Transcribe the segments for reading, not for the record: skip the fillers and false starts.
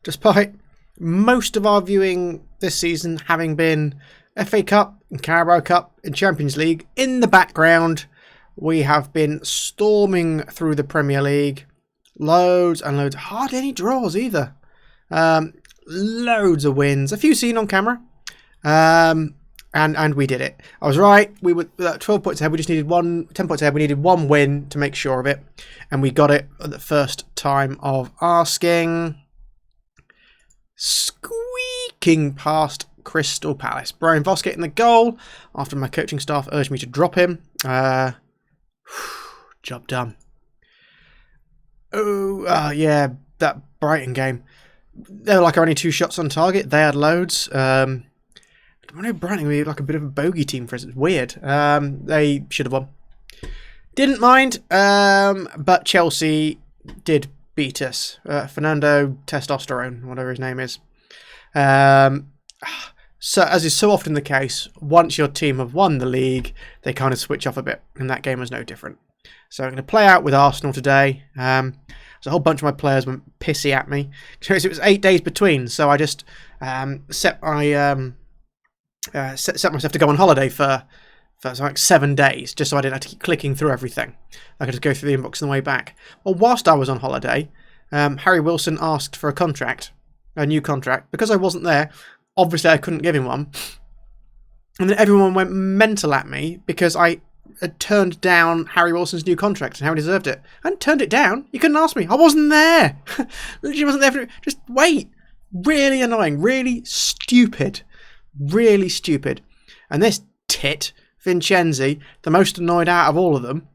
despite most of our viewing this season having been FA Cup and Carabao Cup and Champions League, in the background we have been storming through the Premier League. Loads and loads. Hardly any draws either. Loads of wins. A few seen on camera. And we did it. I was right. We were 12 points ahead. We just needed 10 points ahead. We needed one win to make sure of it. And we got it at the first time of asking. Squeaking past Crystal Palace. Brian Vosgate in the goal after my coaching staff urged me to drop him. Job done. Oh, yeah, that Brighton game. They were like only 2 shots on target. They had loads. I know Brighton were like a bit of a bogey team for us. It's weird. They should have won. Didn't mind, but Chelsea did beat us. Fernando Testosterone, whatever his name is. So, as is so often the case, once your team have won the league, they kind of switch off a bit, and that game was no different. So I'm going to play out with Arsenal today. So a whole bunch of my players went pissy at me. Because it was 8 days between, so I just set myself to go on holiday for like 7 days, just so I didn't have to keep clicking through everything. I could just go through the inbox on the way back. Well, whilst I was on holiday, Harry Wilson asked for a new contract. Because I wasn't there, obviously I couldn't give him one. And then everyone went mental at me because I had turned down Harry Wilson's new contract and how he deserved it. I hadn't turned it down. You couldn't ask me. I wasn't there. Literally wasn't there. Just wait. Really annoying. Really stupid. Really stupid. And this tit, Vincenzi, the most annoyed out of all of them.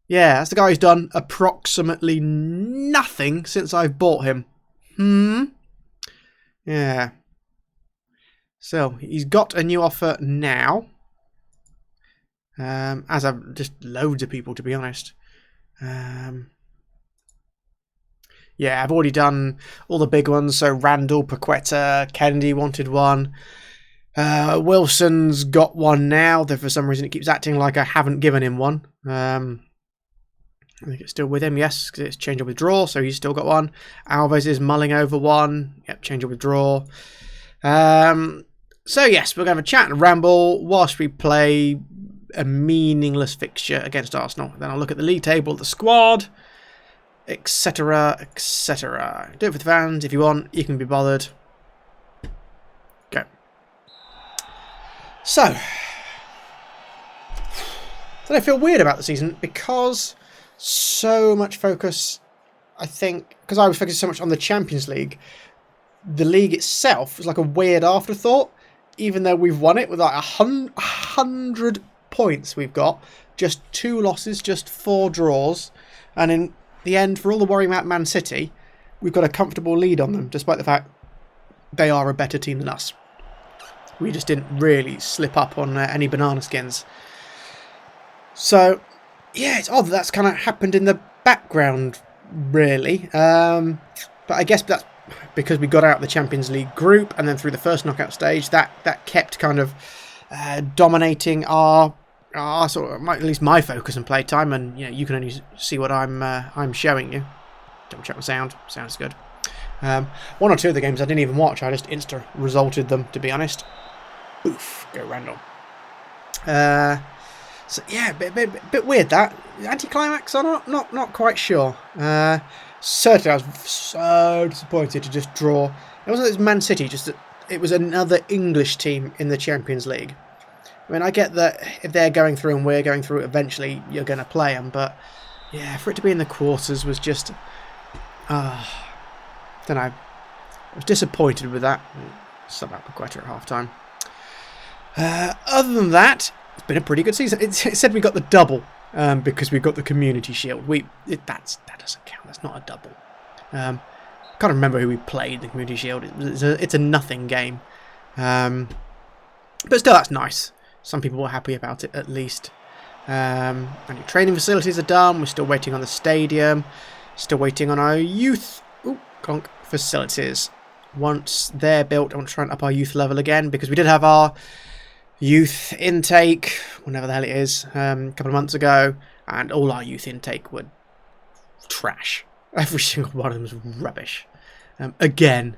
Yeah, that's the guy who's done approximately nothing since I've bought him. Yeah. So, he's got a new offer now. As have just loads of people, to be honest. Yeah, I've already done all the big ones. So Randall, Paqueta, Kennedy wanted one. Wilson's got one now. Though for some reason it keeps acting like I haven't given him one. I think it's still with him. Yes, because it's change or withdraw. So he's still got one. Alves is mulling over one. Yep, change or withdraw. So yes, we're going to have a chat and ramble whilst we play a meaningless fixture against Arsenal. Then I'll look at the league table, the squad, etc, etc. Do it for the fans if you want. You can be bothered. Go. So I feel weird about the season because so much focus, I think, because I was focused so much on the Champions League, the league itself was like a weird afterthought, even though we've won it with like 100 points we've got, just 2 losses, just 4 draws, and in the end, for all the worry about Man City, we've got a comfortable lead on them, despite the fact they are a better team than us. We just didn't really slip up on any banana skins. So, yeah, it's odd that's kind of happened in the background, really. But I guess that's because we got out of the Champions League group, and then through the first knockout stage, that kept kind of dominating our sort of, at least my focus and play time, and you can only see what I'm showing you. Double check my sound. Sounds good. 1 or 2 of the games I didn't even watch. I just resulted them, to be honest. Oof, go Randall. So yeah, bit weird that anticlimax or not quite sure. Certainly, I was so disappointed to just draw. It wasn't this Man City, just that it was another English team in the Champions League. I mean, I get that if they're going through and we're going through, eventually you're going to play them. But, yeah, for it to be in the quarters was just... don't know. I was disappointed with that. Sub out Paqueta at half-time. Other than that, it's been a pretty good season. It said we got the double because we got the Community Shield. That doesn't count. That's not a double. Can't remember who we played the Community Shield. It's a nothing game. But still, that's nice. Some people were happy about it, at least. And your training facilities are done. We're still waiting on the stadium. Still waiting on our youth facilities. Once they're built, I want to try and up our youth level again, because we did have our youth intake, whenever the hell it is, a couple of months ago, and all our youth intake were trash. Every single one of them was rubbish. Again,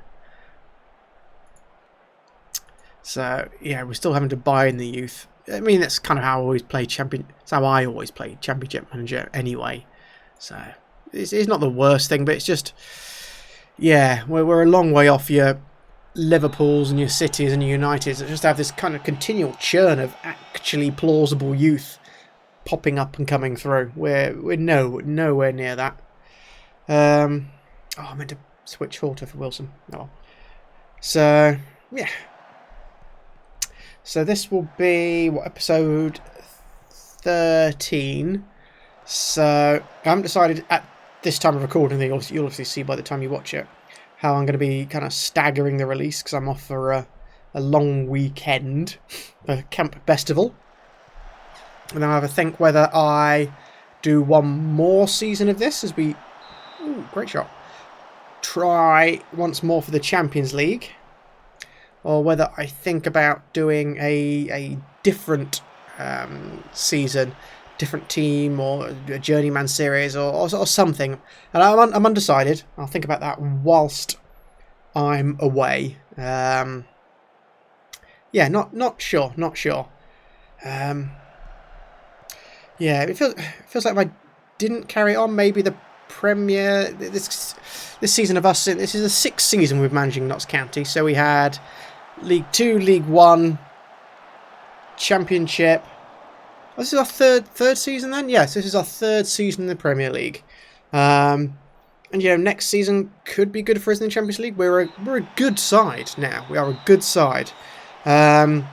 So yeah, we're still having to buy in the youth. I mean, that's kind of how I always play It's how I always play Championship Manager anyway. So it's not the worst thing, but it's just, yeah, we're a long way off your Liverpools and your Cities and your Uniteds that just have this kind of continual churn of actually plausible youth popping up and coming through. We're nowhere near that. I meant to switch Halter for Wilson. Oh, so yeah. So this will be episode 13. So I haven't decided at this time of recording. You'll obviously see by the time you watch it how I'm going to be kind of staggering the release because I'm off for a long weekend, a camp festival, and then I'll have a think whether I do one more season of this as we, great shot, try once more for the Champions League, or whether I think about doing a different season, different team, or a journeyman series, or something. And I'm undecided. I'll think about that whilst I'm away. Yeah, not sure. Yeah, it feels like if I didn't carry on, maybe the Premier this season of us. This is the 6th season we're managing Notts County. So we had League 2, League 1, Championship. This is our third season then? Yes, this is our 3rd season in the Premier League. And next season could be good for us in the Champions League. We're a good side now. We are a good side. But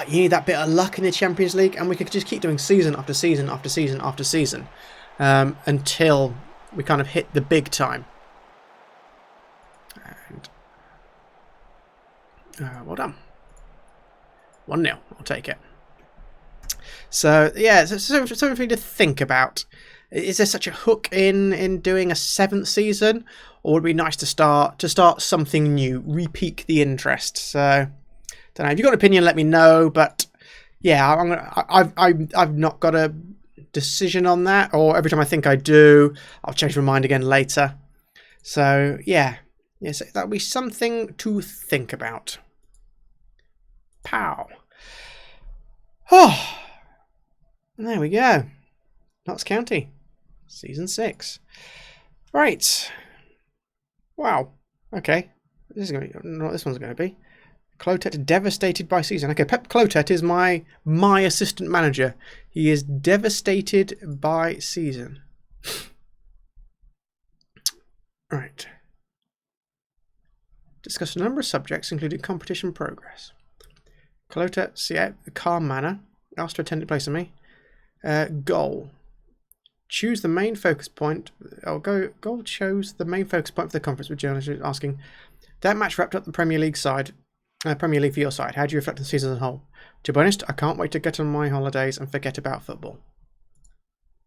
you need that bit of luck in the Champions League, and we could just keep doing season after season after season after season until we kind of hit the big time. And well done. 1-0. I'll take it. So yeah, something for me to think about. Is there such a hook in doing a 7th season, or would it be nice to start something new, re-pique the interest? So, don't know. If you've got an opinion, let me know. But yeah, I've not got a decision on that. Or every time I think I do, I'll change my mind again later. So yeah, so that'll be something to think about. Pow. Oh. There we go. Notts County, Season 6. Right. Wow. Okay. This is going to be... No, this one's going to be. Clotet devastated by season. Okay, Pep Clotet is my assistant manager. He is devastated by season. Right. Discuss a number of subjects, including competition progress. Clotet, see out the calm manner. Asked to attend it place on me. Goal. Choose the main focus point. Goal chose the main focus point for the conference with journalists asking, that match wrapped up the Premier League side. Premier League for your side. How do you reflect on the season as a whole? To be honest, I can't wait to get on my holidays and forget about football.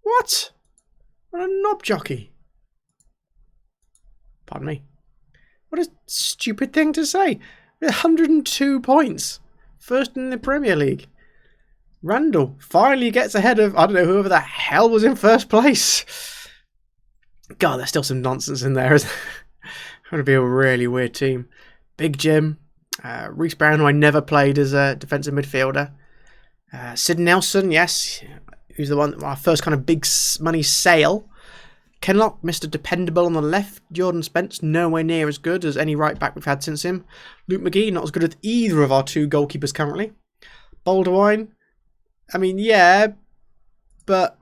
What? What a knob jockey. Pardon me. What a stupid thing to say. 102 points. First in the Premier League. Randall finally gets ahead of, I don't know, whoever the hell was in first place. God, there's still some nonsense in there, isn't there? It's going to be a really weird team. Big Jim. Reece Brown, who I never played as a defensive midfielder. Sid Nelson, yes. Who's the one, our first kind of big money sale. Kenlock, Mr. Dependable on the left. Jordan Spence, nowhere near as good as any right back we've had since him. Luke McGee, not as good as either of our 2 goalkeepers currently. Baldwin, I mean, yeah, but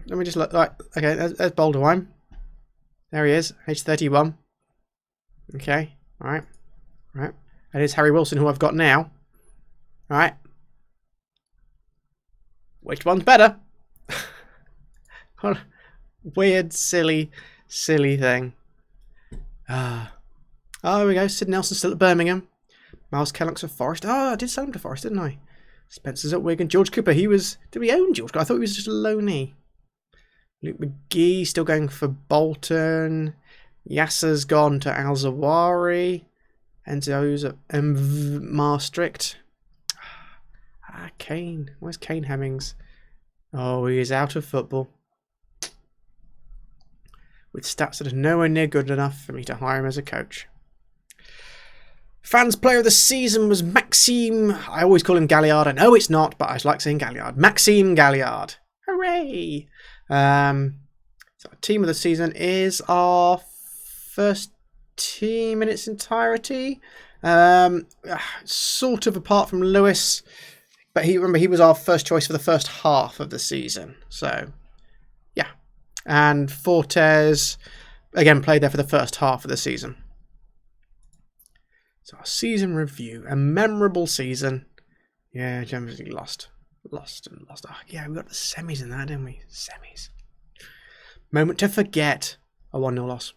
let me just look. Right, okay, there's Baldwin. There he is, age 31. Okay, all right. And it's Harry Wilson, who I've got now. All right. Which one's better? Weird, silly thing. Oh, here we go. Sid Nelson still at Birmingham. Miles Kellogg's at Forest. Oh, I did sell him to Forest, didn't I? Spencer's at Wigan. George Cooper, he was... Did we own George Cooper? I thought he was just a loanee. Luke McGee still going for Bolton. Yasser's gone to Al Zawari. Enzo's at Maastricht. Kane. Where's Kane Hemmings? Oh, he is out of football. With stats that are nowhere near good enough for me to hire him as a coach. Fans player of the season was Maxime. I always call him Galliard. I know it's not, but I like saying Galliard. Maxime Galliard. Hooray! So team of the season is our first team in its entirety. Sort of apart from Lewis, but he was our first choice for the first half of the season. So, yeah. And Fortes, again, played there for the first half of the season. So our season review, a memorable season. Yeah, Champions League lost. Oh, yeah, we got the semis in that, didn't we? Semis. Moment to forget. A 1-0 loss.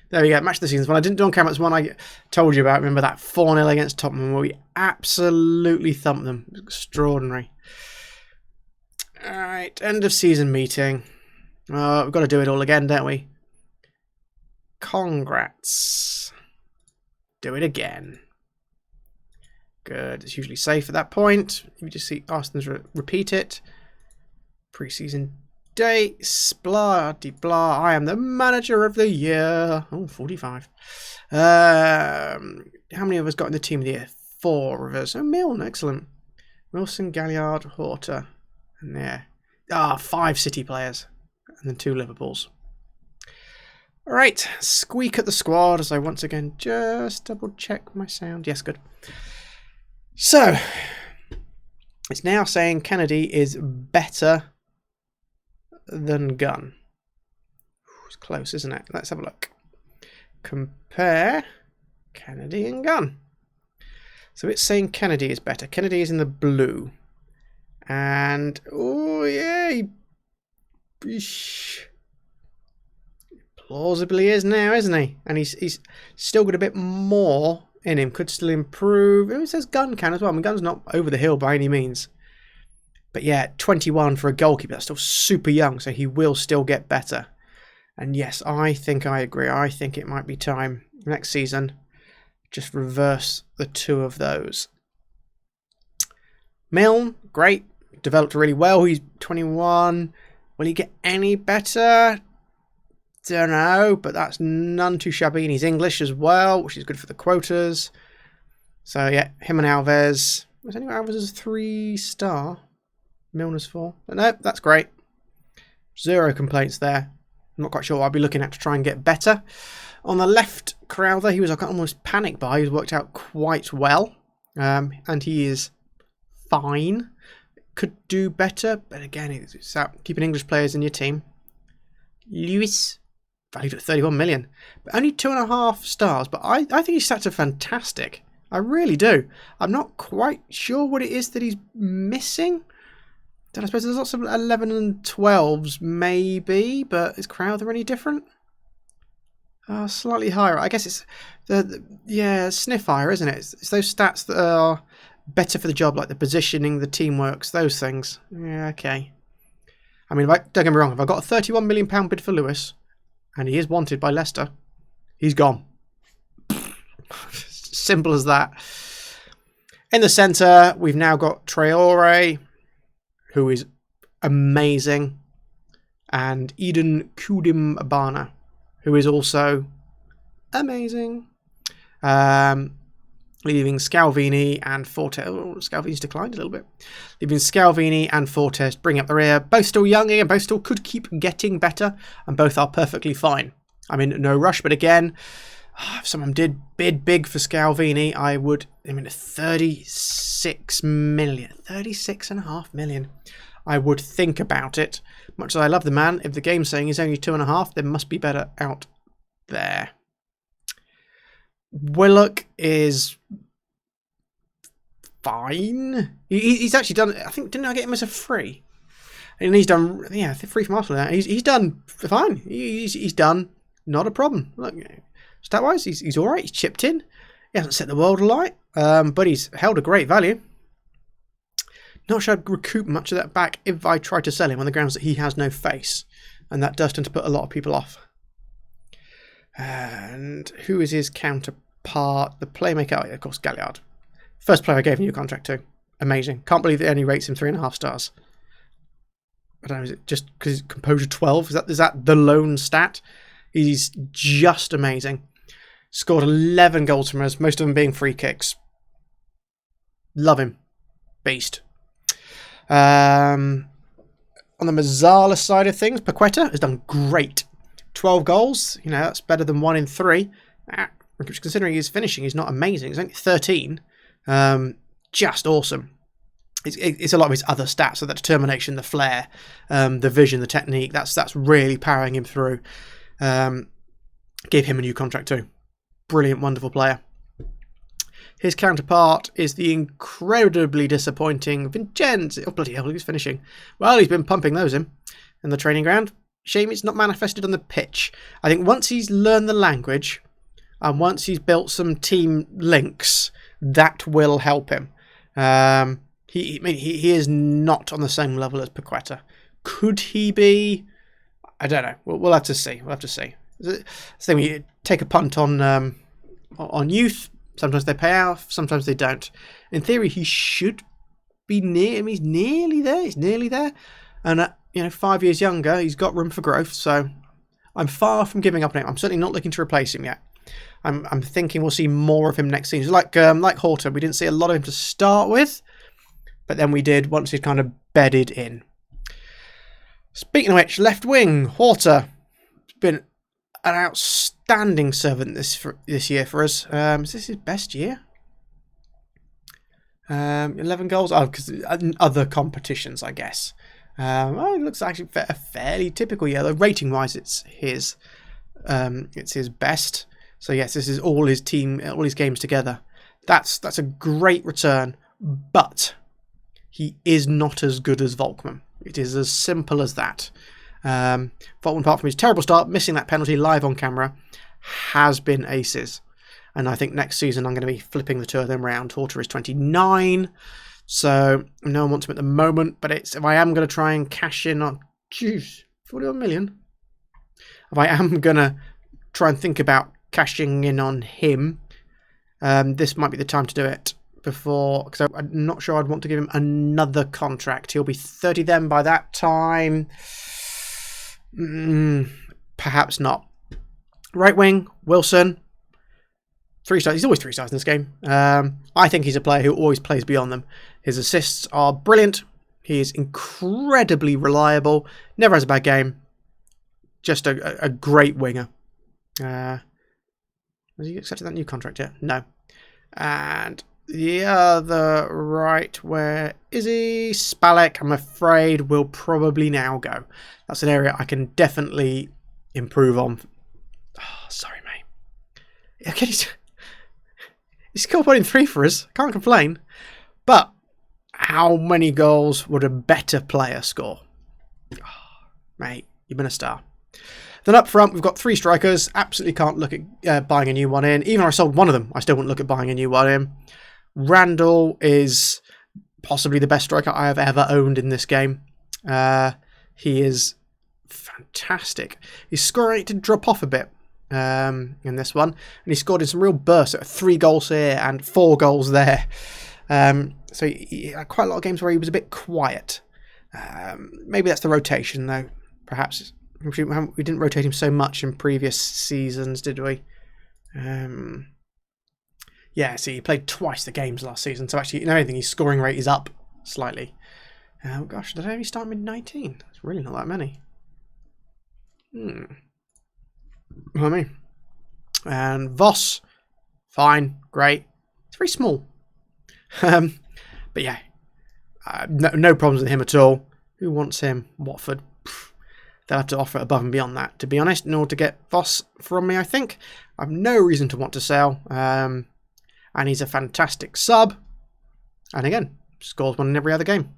There we go, match of the season. One I didn't do on camera, it's one I told you about. Remember that 4-0 against Tottenham where we absolutely thumped them. It was extraordinary. Alright, end of season meeting. We've got to do it all again, don't we? Congrats. Do it again. Good. It's usually safe at that point. You just see Arsenal's repeat it. Pre-season dates. Blah de blah. I am the manager of the year. Oh, 45. How many of us got in the team of the year? 4 of us. Oh, Milne. Excellent. Wilson, Galliard, Horta. And there. 5 City players. And then 2 Liverpools. Alright, squeak at the squad as I once again just double check my sound. Yes, good. So, it's now saying Kennedy is better than Gunn. It's close, isn't it? Let's have a look. Compare Kennedy and Gunn. So it's saying Kennedy is better. Kennedy is in the blue. And, oh yeah, plausibly is now, isn't he? And he's still got a bit more in him. Could still improve. It says Gunn can as well. I mean, Gunn's not over the hill by any means. But yeah, 21 for a goalkeeper. That's still super young, so he will still get better. And yes, I think I agree. I think it might be time next season. Just reverse the 2 of those. Milne, great. Developed really well. He's 21. Will he get any better? Don't know, but that's none too shabby. And he's English as well, which is good for the quotas. So yeah, him and Alves. Was anyone Alves as 3-star? Milner's 4. But no, that's great. 0 complaints there. I'm not quite sure what I'll be looking at to try and get better. On the left, Crowther, he was like almost panicked by. He's worked out quite well. And he is fine. Could do better, but again, it's about keeping English players in your team. Lewis, valued at 31 million, but only 2.5 stars. But I think his stats are fantastic. I really do. I'm not quite sure what it is that he's missing. Then I suppose there's lots of 11 and 12s maybe, but is Crowther any different? Slightly higher. I guess it's the sniff higher, isn't it? It's those stats that are better for the job, like the positioning, the teamworks, those things. Yeah, okay. I mean, don't get me wrong, if I got a £31 million bid for Lewis, and he is wanted by Leicester, he's gone. Simple as that. In the centre, we've now got Traore, who is amazing, and Eden Kudim-Abana, who is also amazing. Leaving Scalvini and Fortes. Oh, Scalvini's declined a little bit. Leaving Scalvini and Fortes bring up the rear. Both still young and both still could keep getting better. And both are perfectly fine. I'm in no rush, but again, if someone did bid big for Scalvini, I would. I mean, 36 million. 36.5 million. I would think about it. Much as I love the man, if the game's saying he's only 2.5, there must be better out there. Willock is fine. He's actually done. I think didn't I get him as a free? And he's done. Yeah, free from Arsenal. He's done fine. He's done. Not a problem. Look, stat wise, he's all right. He's chipped in. He hasn't set the world alight, but he's held a great value. Not sure I'd recoup much of that back if I tried to sell him on the grounds that he has no face, and that does tend to put a lot of people off. And who is his counterpart? The playmaker, of course, Galliard. First player I gave a new contract to. Amazing. Can't believe it only rates him 3.5 stars. I don't know, is it just because he's composure 12? Is that the lone stat? He's just amazing. Scored 11 goals from us, most of them being free kicks. Love him. Beast. On the Mazzala side of things, Paqueta has done great. 12 goals, you know, that's better than 1 in 3. Considering his finishing is not amazing, it's only 13. Just awesome. It's a lot of his other stats, so the determination, the flair, the vision, the technique, that's really powering him through. Gave him a new contract too. Brilliant, wonderful player. His counterpart is the incredibly disappointing Vincenzo. Oh, bloody hell, he's finishing. Well, he's been pumping those in the training ground. Shame it's not manifested on the pitch. I think once he's learned the language and once he's built some team links, that will help him. He is not on the same level as Paqueta. Could he be? I don't know. We'll have to see. We'll have to see. The thing, you take a punt on youth. Sometimes they pay off, sometimes they don't. In theory, he should be near him. He's nearly there. He's nearly there. And, 5 years younger, he's got room for growth. So I'm far from giving up on him. I'm certainly not looking to replace him yet. I'm thinking we'll see more of him next season. Like Horton, we didn't see a lot of him to start with. But then we did once he'd kind of bedded in. Speaking of which, left wing, Horta. It's been an outstanding servant this year for us. Is this his best year? 11 goals. Oh, because other competitions, I guess. It looks actually a fairly typical year. Rating wise, it's his best. So yes, this is all his games together. That's a great return, but he is not as good as Volkman. It is as simple as that. Volkman, apart from his terrible start, missing that penalty live on camera, has been aces. And I think next season I'm going to be flipping the two of them round. Horta is 29, so no one wants him at the moment. But if I am going to try and cash in on 41 million, if I am going to try and think about cashing in on him, this might be the time to do it before, because I'm not sure I'd want to give him another contract. He'll be 30 then by that time. Perhaps not. Right wing, Wilson. 3 stars. He's always 3 stars in this game. I think he's a player who always plays beyond them. His assists are brilliant. He is incredibly reliable. Never has a bad game. Just a great winger. Has he accepted that new contract yet? No. And the other right, where is he? Spalek, I'm afraid, will probably now go. That's an area I can definitely improve on. Oh, sorry, mate. Okay, he scored 1 in 3 for us. Can't complain. But how many goals would a better player score? Oh, mate, you've been a star. Then up front, we've got 3 strikers. Absolutely can't look at buying a new one in. Even if I sold one of them, I still wouldn't look at buying a new one in. Randall is possibly the best striker I have ever owned in this game. He is fantastic. His score rate did drop off a bit in this one, and he scored in some real bursts. 3 goals here and 4 goals there. So he had quite a lot of games where he was a bit quiet. Maybe that's the rotation, though. Perhaps we didn't rotate him so much in previous seasons, did we? Yeah, see, he played twice the games last season, so actually, anything, his scoring rate is up slightly. Oh gosh, did I only start mid-19? That's really not that many. What I mean. And Voss, fine, great. It's very small. But yeah, no problems with him at all. Who wants him? Watford. They'll have to offer above and beyond that, to be honest, in order to get Voss from me, I think. I have no reason to want to sell. And he's a fantastic sub. And again, scores 1 in every other game.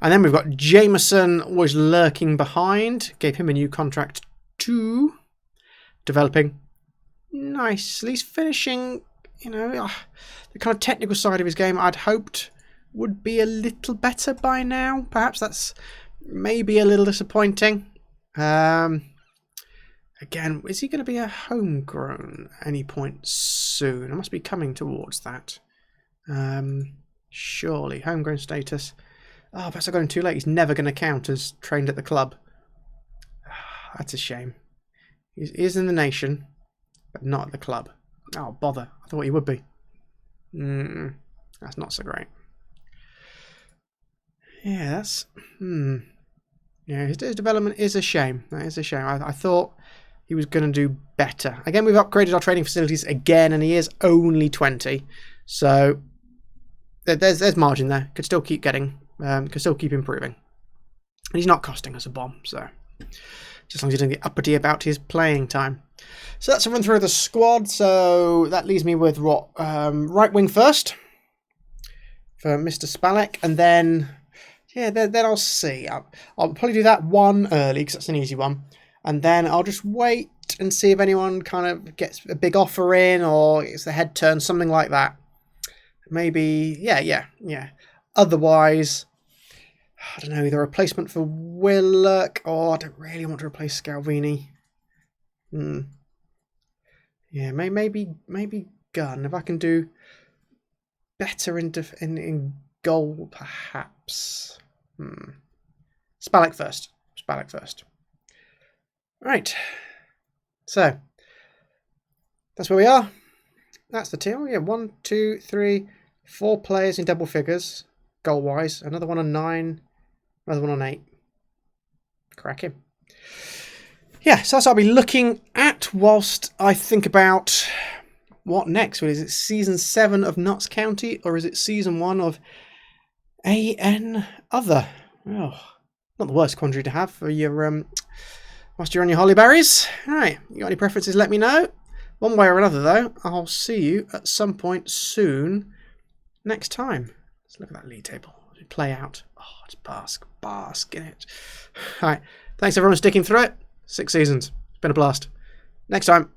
And then we've got Jameson, always lurking behind. Gave him a new contract too. Developing nicely. He's finishing, the kind of technical side of his game I'd hoped would be a little better by now. Perhaps that's maybe a little disappointing. Again, is he going to be a homegrown at any point soon? I must be coming towards that. Surely, homegrown status. Oh, perhaps I got him too late. He's never going to count as trained at the club. That's a shame. He is in the nation, but not at the club. Oh, bother. I thought he would be. That's not so great. Yeah, that's... Yeah, his development is a shame. That is a shame. I thought he was going to do better. Again, we've upgraded our training facilities again, and he is only 20. So there's margin there. Could still keep getting... could still keep improving. And he's not costing us a bomb, so... Just as long as he doesn't get uppity about his playing time. So that's a run through of the squad. So that leaves me with what? Right wing first for Mr. Spalek, and then yeah, then I'll see. I'll probably do that one early because that's an easy one, and then I'll just wait and see if anyone kind of gets a big offer in or it's the head turn, something like that. Maybe yeah. Otherwise, I don't know, either a replacement for Willock or I don't really want to replace Scalvini. Yeah, maybe Gunn. If I can do better in goal, perhaps. Spalek first. Right. So that's where we are. That's the team. Yeah, 1, 2, 3, 4 players in double figures, goal-wise. Another one on 9. Another one on 8. Cracking. Yeah, so that's what I'll be looking at whilst I think about what next. Is it season 7 of Notts County or is it season 1 of AN Other? Oh, not the worst quandary to have for your whilst you're on your holly berries. All right, you got any preferences? Let me know. One way or another, though, I'll see you at some point soon next time. Let's look at that league table. Play out. Oh, just bask in it. All right. Thanks everyone for sticking through it. 6 seasons. It's been a blast. Next time.